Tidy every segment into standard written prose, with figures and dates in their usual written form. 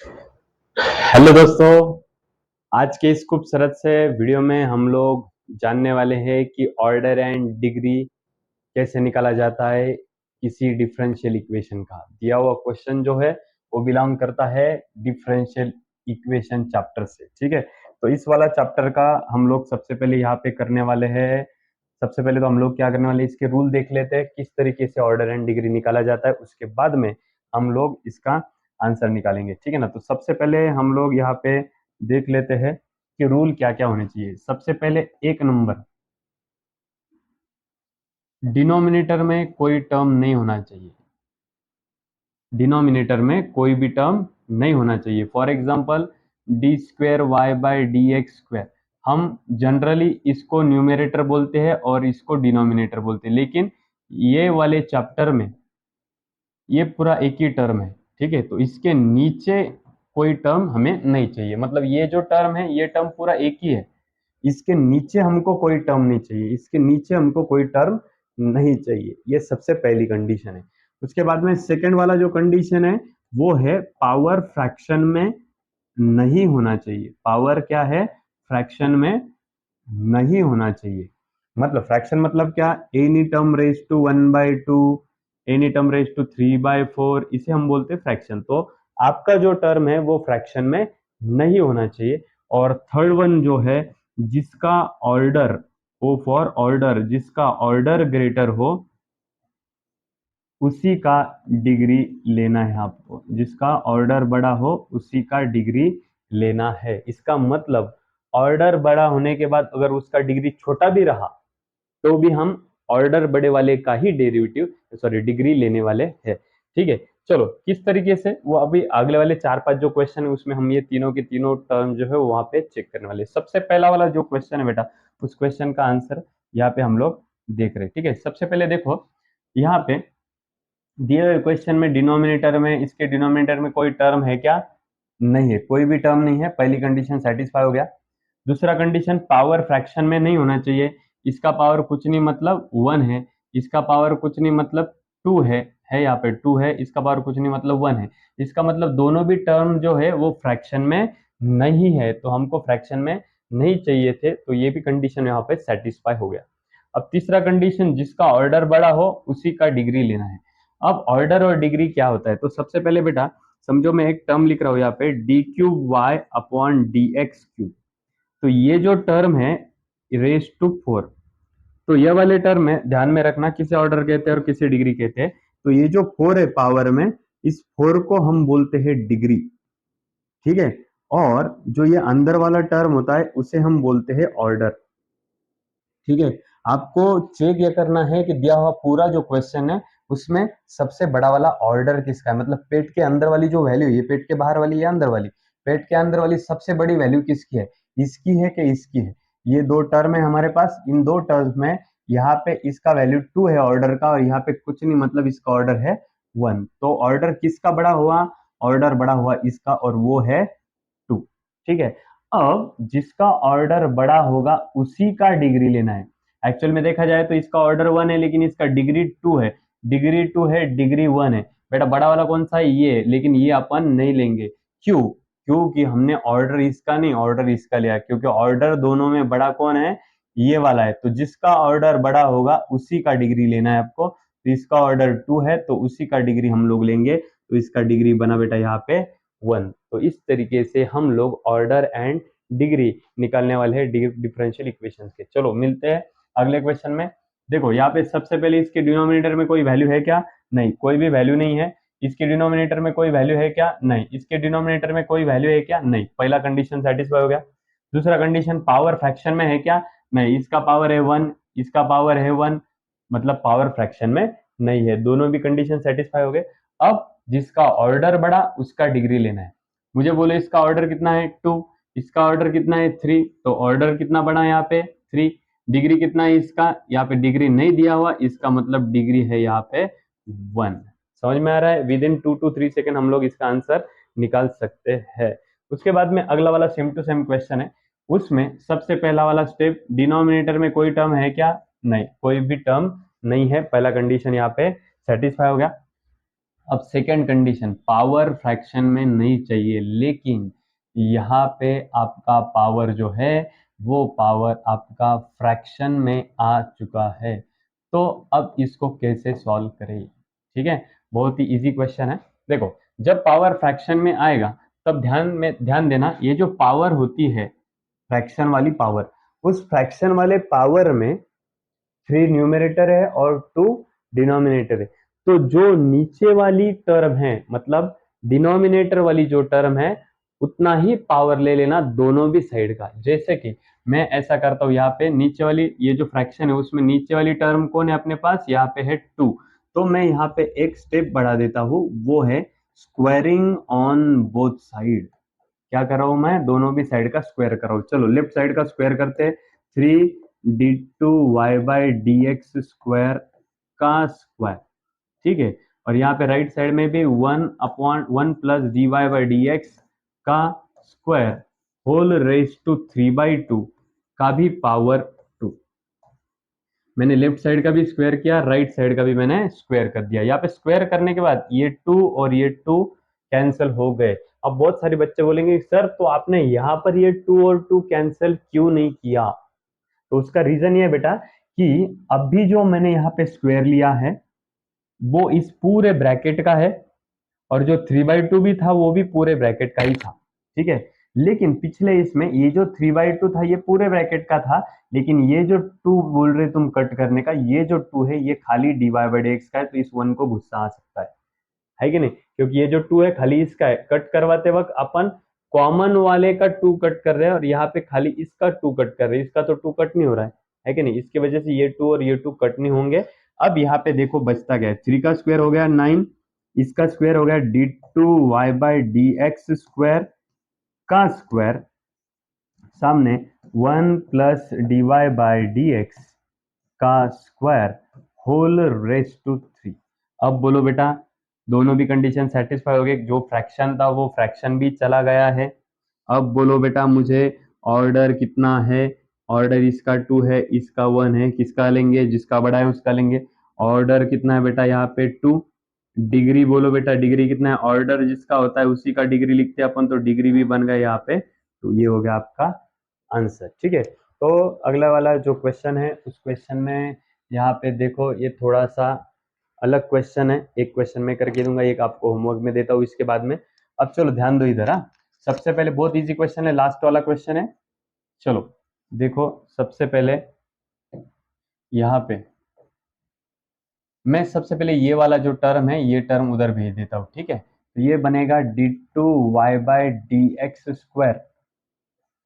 Hello दोस्तों, आज के इस खूबसूरत से वीडियो में हम लोग जानने वाले हैं कि ऑर्डर एंड डिग्री कैसे निकाला जाता है किसी डिफरेंशियल इक्वेशन का। दिया हुआ क्वेश्चन जो है वो बिलोंग करता है डिफरेंशियल इक्वेशन चैप्टर से। ठीक है, तो इस वाला चैप्टर का हम लोग सबसे पहले यहाँ पे करने वाले हैं। सबसे पहले तो हम लोग क्या करने वाले हैं, इसके रूल देख लेते हैं किस तरीके से ऑर्डर एंड डिग्री निकाला जाता है। उसके बाद में हम लोग इसका आंसर निकालेंगे। ठीक है ना, तो सबसे पहले हम लोग यहाँ पे देख लेते हैं कि रूल क्या क्या होने चाहिए। सबसे पहले एक नंबर, डिनोमिनेटर में कोई टर्म नहीं होना चाहिए। डिनोमिनेटर में कोई भी टर्म नहीं होना चाहिए। For example d square y by d x square, हम जनरली इसको न्यूमरेटर बोलते हैं और इसको डिनोमिनेटर बोलते हैं, लेकिन ये वाले चैप्टर में ये पूरा एक ही टर्म है। ठीक है, तो इसके नीचे कोई टर्म हमें नहीं चाहिए। मतलब ये जो टर्म है ये टर्म पूरा एक ही है, इसके नीचे हमको कोई टर्म नहीं चाहिए। इसके नीचे हमको कोई टर्म नहीं चाहिए, ये सबसे पहली कंडीशन है। उसके बाद में सेकंड वाला जो कंडीशन है वो है पावर फ्रैक्शन में नहीं होना चाहिए। पावर क्या है, फ्रैक्शन में नहीं होना चाहिए। मतलब फ्रैक्शन मतलब क्या, any term raise to 1/2, any term raise to 3/4, इसे हम बोलते हैं फ्रैक्शन। तो आपका जो टर्म है वो फ्रैक्शन में नहीं होना चाहिए। और थर्ड वन जो है, जिसका ऑर्डर, ओ फॉर ऑर्डर, जिसका ऑर्डर ग्रेटर हो उसी का डिग्री लेना है आपको। जिसका ऑर्डर बड़ा हो उसी का डिग्री लेना है। इसका मतलब ऑर्डर बड़ा होने के बाद अगर उसका डिग्री छोटा भी रहा तो भी हम ऑर्डर बड़े वाले का ही डेरिवेटिव, सॉरी, डिग्री लेने वाले हैं। ठीक है, चलो किस तरीके से, वो अभी अगले वाले 4-5 जो क्वेश्चन है उसमें हम ये तीनों के तीनों टर्म जो है वो वहां पे चेक करने वाले। सबसे पहला वाला जो क्वेश्चन है बेटा, उस क्वेश्चन का आंसर यहाँ पे हम लोग देख रहे हैं। ठीक है, सबसे पहले देखो यहाँ पे दिए हुए क्वेश्चन में डिनोमिनेटर में, इसके डिनोमिनेटर में कोई टर्म है क्या, नहीं है, कोई भी टर्म नहीं है। पहली कंडीशन सेटिस्फाई हो गया। दूसरा कंडीशन, पावर फ्रैक्शन में नहीं होना चाहिए। इसका पावर कुछ नहीं मतलब 1 है, इसका पावर कुछ नहीं मतलब 2 है यहाँ पे 2 है, इसका पावर कुछ नहीं मतलब 1 है। इसका मतलब दोनों भी टर्म जो है वो फ्रैक्शन में नहीं है, तो हमको फ्रैक्शन में नहीं चाहिए थे, तो ये भी कंडीशन यहाँ पे सेटिस्फाई हो गया। अब तीसरा कंडीशन, जिसका ऑर्डर बड़ा हो उसी का डिग्री लेना है। अब ऑर्डर और डिग्री क्या होता है, तो सबसे पहले बेटा समझो मैं एक टर्म लिख रहा हूँ यहाँ पे, d cube y upon d x cube. तो ये जो टर्म है रेस टू 4, तो ये वाले टर्म में ध्यान में रखना किसे ऑर्डर कहते हैं और किसे डिग्री कहते हैं। तो ये जो 4 है पावर में, इस 4 को हम बोलते हैं डिग्री। ठीक है, और जो ये अंदर वाला टर्म होता है उसे हम बोलते हैं ऑर्डर। ठीक है, आपको चेक ये करना है कि दिया हुआ पूरा जो क्वेश्चन है उसमें सबसे बड़ा वाला ऑर्डर किसका है। मतलब पेट के अंदर वाली जो वैल्यू, ये पेट के बाहर वाली या अंदर वाली, पेट के अंदर वाली सबसे बड़ी वैल्यू किसकी है, इसकी है कि इसकी है। ये दो टर्म है हमारे पास, इन दो टर्म्स में यहाँ पे इसका वैल्यू 2 है ऑर्डर का, और यहाँ पे कुछ नहीं मतलब इसका ऑर्डर है 1। तो ऑर्डर किसका बड़ा हुआ, ऑर्डर बड़ा हुआ इसका, और वो है 2। ठीक है, अब जिसका ऑर्डर बड़ा होगा उसी का डिग्री लेना है। एक्चुअल में देखा जाए तो इसका ऑर्डर 1 है लेकिन इसका डिग्री 2 है, डिग्री 2 है, डिग्री 1 है। बेटा बड़ा वाला कौन सा है, ये, लेकिन ये अपन नहीं लेंगे। क्यों, क्योंकि हमने ऑर्डर इसका नहीं ऑर्डर इसका लिया, क्योंकि ऑर्डर दोनों में बड़ा कौन है, ये वाला है। तो जिसका ऑर्डर बड़ा होगा उसी का डिग्री लेना है आपको। तो इसका ऑर्डर 2 है तो उसी का डिग्री हम लोग लेंगे, तो इसका डिग्री बना बेटा यहाँ पे 1। तो इस तरीके से हम लोग ऑर्डर एंड डिग्री निकालने वाले हैं डिफरेंशियल इक्वेशंस के। चलो मिलते हैं अगले क्वेश्चन में। देखो यहाँ पे सबसे पहले इसके डिनोमिनेटर में कोई वैल्यू है क्या, नहीं, कोई भी वैल्यू नहीं है। इसके डिनोमिनेटर में कोई वैल्यू है क्या, नहीं, इसके डिनोमिनेटर में कोई वैल्यू है क्या, नहीं। पहला कंडीशन सेटिस्फाई हो गया। दूसरा कंडीशन, पावर फ्रैक्शन में है क्या, नहीं, इसका पावर है 1, इसका पावर है 1, मतलब पावर फ्रैक्शन में नहीं है। दोनों भी कंडीशन सेटिस्फाई हो गए। अब जिसका ऑर्डर बड़ा उसका डिग्री लेना है। मुझे बोले इसका ऑर्डर कितना है 2, इसका ऑर्डर कितना है 3, तो ऑर्डर कितना बड़ा है यहाँ पे 3, डिग्री कितना है इसका, यहाँ पे डिग्री नहीं दिया हुआ, इसका मतलब डिग्री है यहाँ पे 1। समझ में आ रहा है, विद इन 2 to 3 सेकेंड हम लोग इसका आंसर निकाल सकते हैं। उसके बाद में अगला वाला सेम टू सेम क्वेश्चन है। उसमें सबसे पहला वाला स्टेप, डिनोमिनेटर में कोई टर्म है क्या, नहीं, कोई भी टर्म नहीं है। पहला कंडीशन यहाँ पे सेटिस्फाई हो गया। अब सेकेंड कंडीशन, पावर फ्रैक्शन में नहीं चाहिए, लेकिन यहाँ पे आपका पावर जो है वो पावर आपका फ्रैक्शन में आ चुका है। तो अब इसको कैसे सॉल्व करें? ठीक है, बहुत ही इजी क्वेश्चन है। देखो, जब पावर फ्रैक्शन में आएगा तब ध्यान देना, ये जो पावर होती है फ्रैक्शन वाली पावर, उस फ्रैक्शन वाले पावर में 3 न्यूमरेटर है और 2 डिनोमिनेटर है। तो जो नीचे वाली टर्म है, मतलब डिनोमिनेटर वाली जो टर्म है, उतना ही पावर ले लेना दोनों भी साइड का। जैसे कि मैं ऐसा करता हूं, यहाँ पे नीचे वाली ये जो फ्रैक्शन है उसमें नीचे वाली टर्म कौन है अपने पास, यहाँ पे है 2। तो मैं यहाँ पे एक स्टेप बढ़ा देता हूँ, वो है स्क्वायरिंग ऑन बोथ साइड। क्या कर रहा हूं मैं, दोनों भी साइड का स्क्वायर कर रहा हूं। चलो लेफ्ट साइड का स्क्वायर करते हैं, 3d2y/dx स्क्वायर का स्क्वायर, ठीक है। और यहाँ पे राइट साइड में भी 1/1 + dy/dx का स्क्वायर होल रेज टू 3/2 का भी पावर 2। मैंने लेफ्ट साइड का भी स्क्वायर किया, राइट साइड का भी मैंने स्क्वायर कर दिया। यहाँ पे स्क्वायर करने के बाद ये 2 और ये 2 कैंसिल हो गए। अब बहुत सारे बच्चे बोलेंगे सर तो आपने यहाँ पर ये 2 और 2 कैंसिल क्यों नहीं किया? तो उसका रीजन ये है बेटा कि अभी जो मैंने यहाँ पे स्क्वायर लिया है वो इस पूरे ब्रैकेट का है, और जो 3/2 भी था वो भी पूरे ब्रैकेट का ही था, ठीक है। लेकिन पिछले इसमें ये जो 3/2 था ये पूरे ब्रैकेट का था, लेकिन ये जो 2 बोल रहे तुम कट करने का, ये जो 2 है ये खाली dy/dx का है, तो इस 1 को गुस्सा आ सकता है कि नहीं? क्योंकि ये जो 2 है खाली इसका है। कट करवाते वक्त अपन कॉमन वाले का 2 कट कर रहे हैं और यहाँ पे खाली इसका 2 कट कर रहे हैं, इसका तो 2 कट नहीं हो रहा है कि नहीं? इसकी वजह से ये 2 और ये 2 कट नहीं होंगे। अब यहाँ पे देखो बचता गया, 3 का स्क्वायर हो गया 9, इसका स्क्वायर हो गया d2y/dx स्क्वायर का स्क्वायर, सामने 1 + dy/dx का स्क्वायर होल रेज टू 3। अब बोलो बेटा, दोनों भी कंडीशन सेटिस्फाई हो गए, जो फ्रैक्शन था वो फ्रैक्शन भी चला गया है। अब बोलो बेटा मुझे ऑर्डर कितना है? ऑर्डर इसका 2 है, इसका 1 है, किसका लेंगे? जिसका बड़ा है उसका लेंगे। ऑर्डर कितना है बेटा यहाँ पे 2। डिग्री बोलो बेटा, डिग्री कितना है? ऑर्डर जिसका होता है उसी का डिग्री लिखते हैं अपन, तो डिग्री भी बन गया यहाँ पे। तो ये हो गया आपका आंसर, ठीक है। तो अगला वाला जो क्वेश्चन है उस क्वेश्चन में यहाँ पे देखो, ये थोड़ा सा अलग क्वेश्चन है। एक क्वेश्चन मैं करके दूंगा, एक आपको होमवर्क में देता हूँ इसके बाद में। अब चलो ध्यान दो इधर। सबसे पहले बहुत इजी क्वेश्चन है, लास्ट वाला क्वेश्चन है। चलो देखो, सबसे पहले यहाँ पे मैं सबसे पहले ये वाला जो टर्म है ये टर्म उधर भेज देता हूँ, ठीक है। तो ये बनेगा d2y/dx square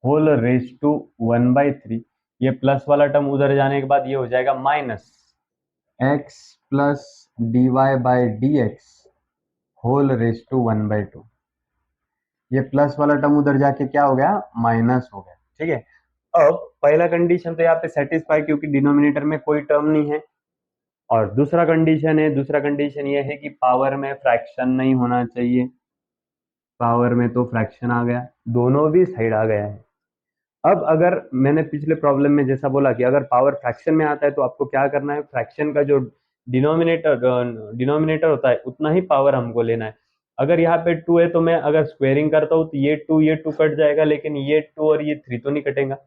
whole raise to 1/3। ये प्लस वाला टर्म उधर जाने के बाद ये हो जाएगा minus x + dy/dx whole raise to 1/2। ये प्लस वाला टर्म उधर जाके क्या हो गया? माइनस हो गया, ठीक है। अब पहला कंडीशन तो यहाँ पे सेटिस्फाई, क्योंकि डिनोमिनेटर में कोई टर्म नहीं है। और दूसरा कंडीशन ये है कि पावर में फ्रैक्शन नहीं होना चाहिए। पावर में तो फ्रैक्शन आ गया, दोनों भी साइड आ गया है। अब अगर मैंने पिछले प्रॉब्लम में जैसा बोला कि अगर पावर फ्रैक्शन में आता है तो आपको क्या करना है, फ्रैक्शन का जो डिनोमिनेटर होता है उतना ही पावर हमको लेना है। अगर यहाँ पे 2 है तो मैं अगर स्क्वेयरिंग करता हूँ तो ये 2 कट जाएगा, लेकिन ये 2 और ये 3 तो नहीं कटेगा।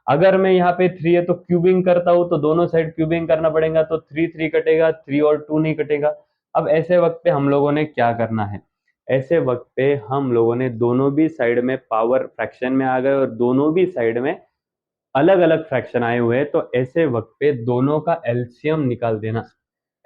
अगर मैं यहाँ पे 3 है तो क्यूबिंग करता हूँ तो दोनों साइड क्यूबिंग करना पड़ेगा, तो 3 कटेगा, 3 और 2 नहीं कटेगा। अब ऐसे वक्त पे हम लोगों ने क्या करना है, ऐसे वक्त पे हम लोगों ने दोनों भी साइड में पावर फ्रैक्शन में आ गए और दोनों भी साइड में अलग अलग फ्रैक्शन आए हुए हैं, तो ऐसे वक्त पे दोनों का एलसीएम निकाल देना।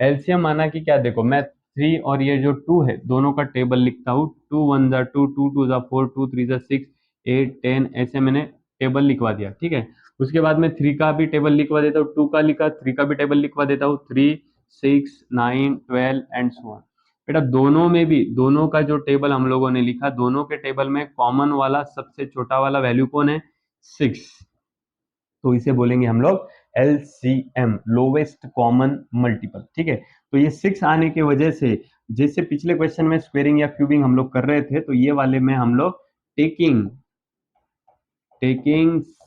एलसीएम माना कि क्या, देखो मैं 3 और ये जो 2 है दोनों का टेबल लिखता हूँ। 2 1 ज़ा 2, 2 2 ज़ा 4, 2 3 ज़ा 6, 8 10 ऐसे मैंने टेबल लिखवा दिया, ठीक है। उसके बाद में 3 का भी टेबल लिखवा देता हूँ, 2 का लिखा, 3 का भी टेबल लिखवा देता हूँ, 3 6 9 12 एंड सो ऑन। बेटा दोनों में भी, दोनों का जो टेबल हम लोगों ने लिखा, दोनों के टेबल में कॉमन वाला सबसे छोटा वाला वैल्यू कौन है? 6। तो इसे बोलेंगे हम लोग एलसीएम, लोवेस्ट कॉमन मल्टीपल, ठीक है। तो ये 6 आने की वजह से, जैसे पिछले क्वेश्चन में स्क्वेयरिंग या क्यूबिंग हम लोग कर रहे थे, तो ये वाले में हम लोग टेकिंग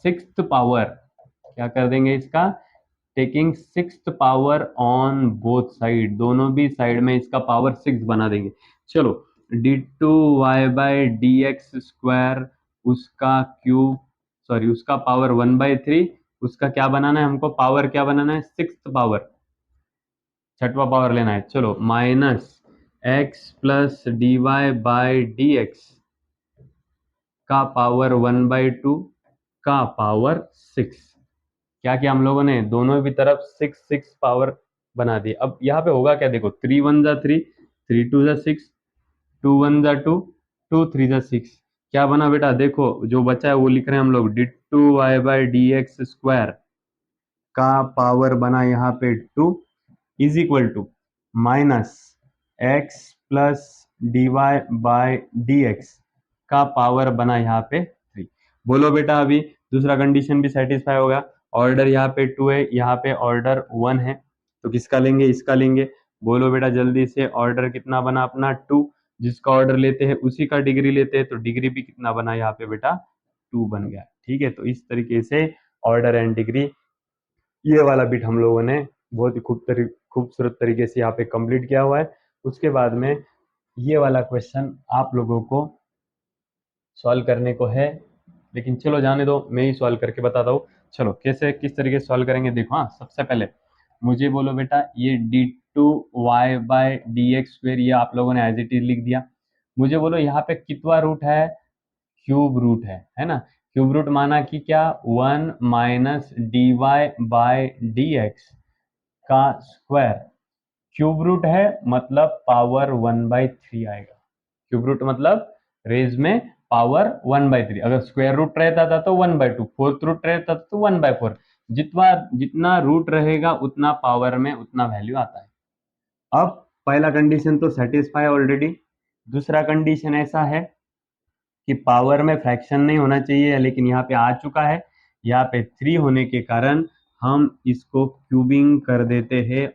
6th पावर क्या कर देंगे इसका? Taking sixth power on both side, दोनों भी साइड में इसका पावर 6 बना देंगे। चलो d2y/dx², उसका क्यूब, सॉरी उसका पावर 1/3, उसका क्या बनाना है हमको, पावर क्या बनाना है, सिक्स्थ पावर, छठवा पावर लेना है। चलो -x+dy/dx का पावर 1/2 का पावर 6। क्या किया हम लोगों ने, दोनों भी तरफ 6 पावर बना दी। अब यहाँ पे होगा क्या, देखो 3 1 जा 3, 3 2 जा 6, 2 1 जा 2, 2 3 जा 6, क्या बना बेटा, देखो जो बचा है वो लिख रहे हैं हम लोग, d2y/dx² का पावर बना यहाँ पे 2 इज इक्वल टू -x+dy/dx का पावर बना यहाँ पे 3। बोलो बेटा, अभी दूसरा कंडीशन भी सेटिस्फाई होगा। ऑर्डर यहाँ पे 2 है, यहाँ पे ऑर्डर 1 है, तो किसका लेंगे, इसका लेंगे। बोलो बेटा जल्दी से, ऑर्डर कितना बना अपना 2, जिसका ऑर्डर लेते हैं उसी का डिग्री लेते हैं, तो डिग्री भी कितना बना यहाँ पे बेटा 2 बन गया। ठीक है, तो इस तरीके से ऑर्डर एंड डिग्री, ये वाला बिट हम लोगों ने बहुत ही खूबसूरत तरीके से यहाँ पे कंप्लीट किया हुआ है। उसके बाद में ये वाला क्वेश्चन आप लोगों को सॉल्व करने को है, लेकिन चलो जाने दो, मैं ही सॉल्व करके बताता हूँ। चलो कैसे, किस तरीके से सॉल्व करेंगे, देखो। हाँ, सबसे पहले मुझे बोलो बेटा, ये d2y/dx², ये आप लोगों ने एज इट इज लिख दिया। मुझे बोलो यहाँ पे कितवा रूट है, क्यूब रूट है ना। क्यूब रूट माना कि क्या, 1 - dy/dx का स्क्वायर, क्यूब रूट है मतलब पावर 1/3 आएगा। क्यूब रूट मतलब रेज में पावर 1/3, अगर स्क्वायर रूट रहता था तो 1/2, फोर्थ रूट रहता था तो 1/4, जितना रूट रहेगा उतना पावर में उतना वैल्यू आता है। अब पहला कंडीशन तो सेटिस्फाई ऑलरेडी। दूसरा कंडीशन ऐसा है कि पावर में फ्रैक्शन नहीं होना चाहिए, लेकिन यहाँ पे आ चुका है। यहाँ पे 3 होने के कारण हम इसको क्यूबिंग कर देते हैं,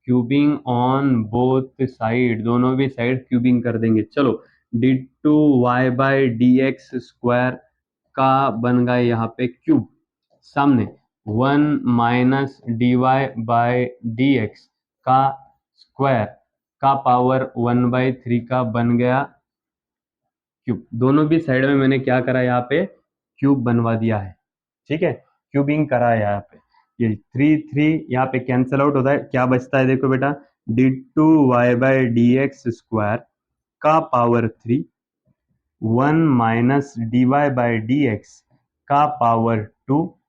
क्यूबिंग ऑन बोथ साइड, दोनों भी साइड क्यूबिंग कर देंगे। चलो d2y/dx² का बन गया यहाँ पे क्यूब, सामने 1 - dy/dx का स्क्वायर का पावर 1/3 का बन गया क्यूब। दोनों भी साइड में मैंने क्या करा, यहाँ पे क्यूब बनवा दिया है। ठीक है, क्यूबिंग करा है यहाँ पे। ये 3 3 यहाँ पे कैंसिल आउट होता है, क्या बचता है, देखो बेटा, d2y/dx² का पावर 3, 1 - dy/dx का पावर 2।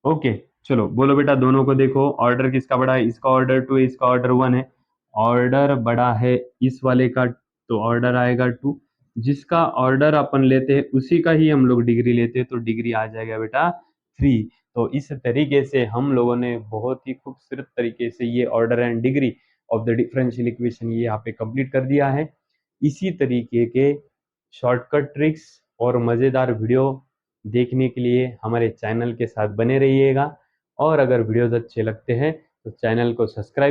ओके, चलो बोलो बेटा, दोनों को देखो, ऑर्डर किसका बड़ा है, इसका ऑर्डर 2 है, इसका ऑर्डर 1 है। ऑर्डर बड़ा है इस वाले का, तो ऑर्डर आएगा 2, जिसका ऑर्डर अपन लेते हैं उसी का ही हम लोग डिग्री लेते हैं, तो डिग्री आ जाएगा बेटा 3। तो इस तरीके से हम लोगों ने बहुत ही खूबसूरत तरीके से ये order and degree of the differential equation ये यहाँ पे कंप्लीट कर दिया है। इसी तरीके के शॉर्टकट ट्रिक्स और मज़ेदार वीडियो देखने के लिए हमारे चैनल के साथ बने रहिएगा, और अगर वीडियोस अच्छे लगते हैं तो चैनल को सब्सक्राइब